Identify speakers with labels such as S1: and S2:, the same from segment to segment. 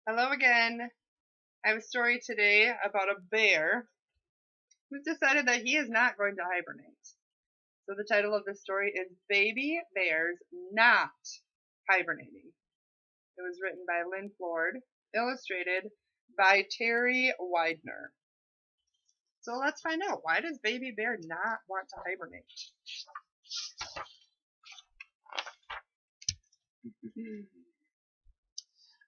S1: Hello again. I have a story today about a bear who's decided that he is not going to hibernate. So the title of this story is Baby Bears Not Hibernating. It was written by Lynn Ford, illustrated by Terry Widener. So let's find out, why does Baby Bear not want to hibernate?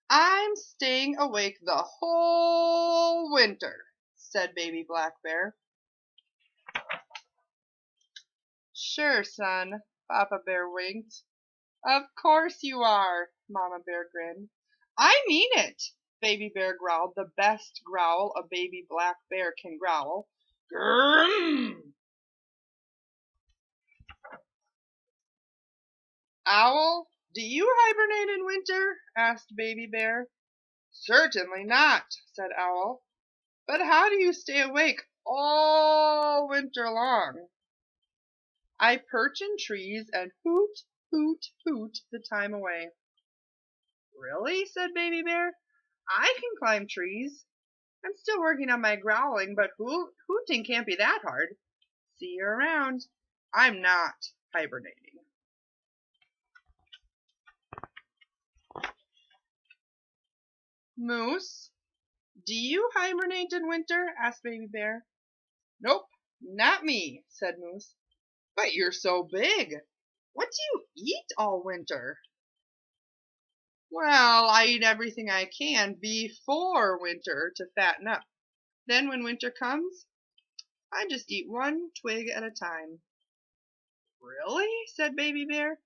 S1: I'm staying awake the whole winter, said Baby Black Bear. Sure, son, Papa Bear winked. Of course you are, Mama Bear grinned. I mean it, Baby Bear growled, the best growl a baby black bear can growl. Grrrm! Owl, do you hibernate in winter? Asked Baby Bear. Certainly not, said Owl. But how do you stay awake all winter long? I perch in trees and hoot, hoot, hoot the time away. Really? Said Baby Bear. I can climb trees. I'm still working on my growling, but hooting can't be that hard. See you around. I'm not hibernating. Moose, do you hibernate in winter? Asked Baby Bear. Nope, not me, said Moose. But you're so big. What do you eat all winter? Well, I eat everything I can before winter to fatten up. Then when winter comes, I just eat one twig at a time. Really? Said Baby Bear.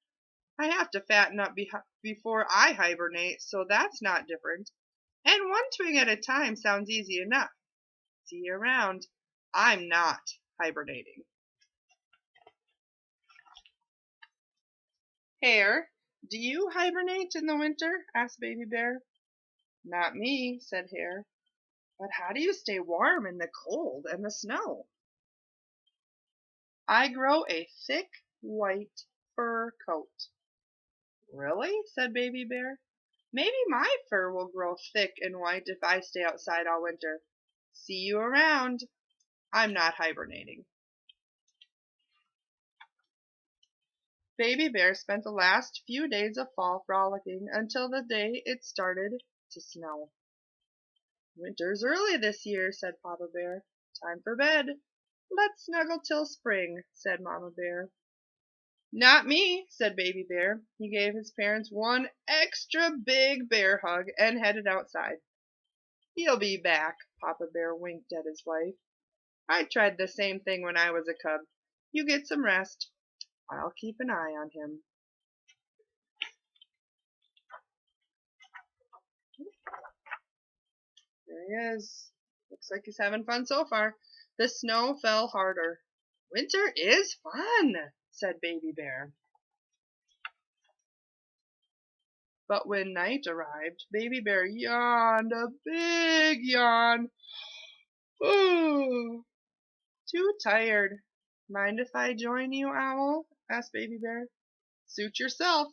S1: I have to fatten up before I hibernate, so that's not different. And one twig at a time sounds easy enough. See you around. I'm not hibernating. Hare, do you hibernate in the winter? Asked Baby Bear. Not me, said Hare. But how do you stay warm in the cold and the snow? I grow a thick white fur coat. Really? Said Baby Bear. Maybe my fur will grow thick and white if I stay outside all winter. See you around. I'm not hibernating. Baby Bear spent the last few days of fall frolicking until the day it started to snow. Winter's early this year, said Papa Bear. Time for bed. Let's snuggle till spring, said Mama Bear. Not me, said Baby Bear. He gave his parents one extra big bear hug and headed outside. He'll be back, Papa Bear winked at his wife. I tried the same thing when I was a cub. You get some rest. I'll keep an eye on him. There he is. Looks like he's having fun so far. The snow fell harder. Winter is fun, said Baby Bear. But when night arrived, Baby Bear yawned a big yawn. Ooh, too tired. Mind if I join you, Owl? Asked Baby Bear. Suit yourself.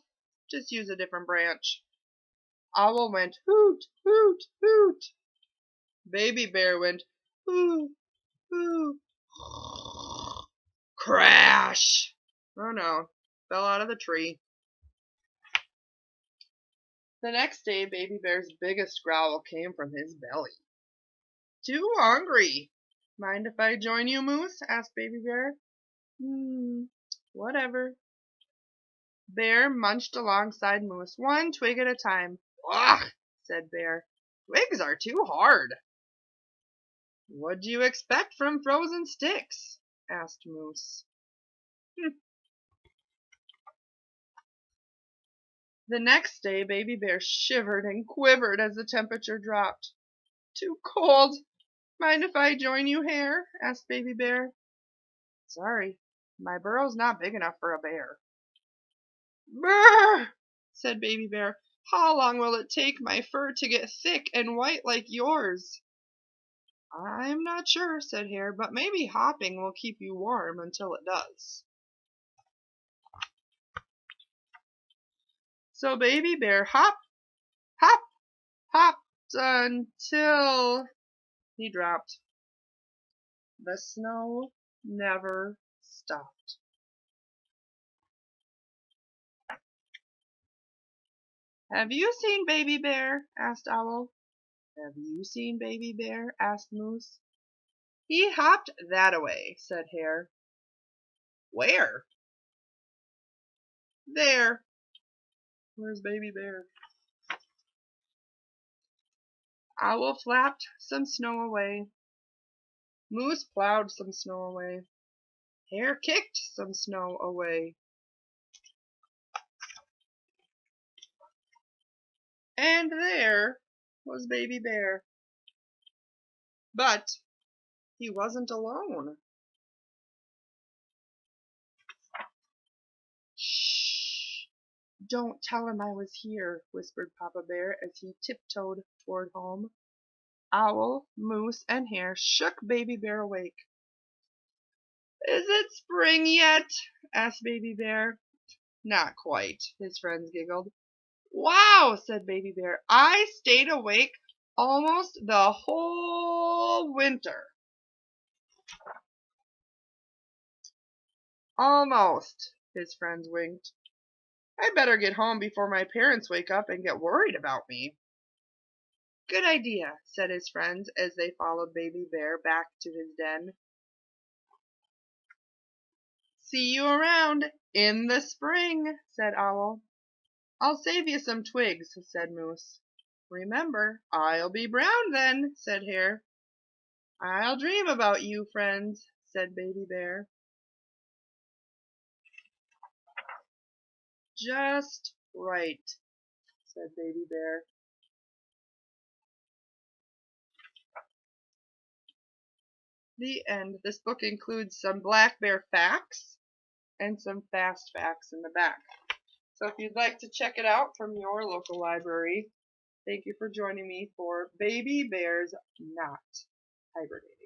S1: Just use a different branch. Owl went hoot, hoot, hoot. Baby Bear went hoo, hoo. Crash! Oh no, fell out of the tree. The next day, Baby Bear's biggest growl came from his belly. Too hungry. Mind if I join you, Moose? Asked Baby Bear. Whatever. Bear munched alongside Moose, one twig at a time. Ugh, said Bear. Twigs are too hard. What do you expect from frozen sticks? Asked Moose. The next day, Baby Bear shivered and quivered as the temperature dropped. Too cold. Mind if I join you, Hare? Asked Baby Bear. Sorry, my burrow's not big enough for a bear. Brr, said Baby Bear. How long will it take my fur to get thick and white like yours? I'm not sure, said Hare, but maybe hopping will keep you warm until it does. So Baby Bear hopped, hop, hop, until he dropped. The snow never stopped. Have you seen Baby Bear? Asked Owl. Have you seen Baby Bear? Asked Moose. He hopped that-a-way, said Hare. Where? There. Where's Baby Bear? Owl flapped some snow away. Moose plowed some snow away. Hare kicked some snow away. And there was Baby Bear. But he wasn't alone. Shh! Don't tell him I was here, whispered Papa Bear as he tiptoed toward home. Owl, Moose, and Hare shook Baby Bear awake. Is it spring yet? Asked Baby Bear. Not quite, his friends giggled. Wow, said Baby Bear. I stayed awake almost the whole winter. Almost, his friends winked. I'd better get home before my parents wake up and get worried about me. Good idea, said his friends as they followed Baby Bear back to his den. See you around in the spring, said Owl. I'll save you some twigs, said Moose. Remember, I'll be brown then, said Hare. I'll dream about you, friends, said Baby Bear. Just right, said Baby Bear. The end. This book includes some Black Bear facts and some fast facts in the back. So if you'd like to check it out from your local library, thank you for joining me for Baby Bear's Not Hibernating.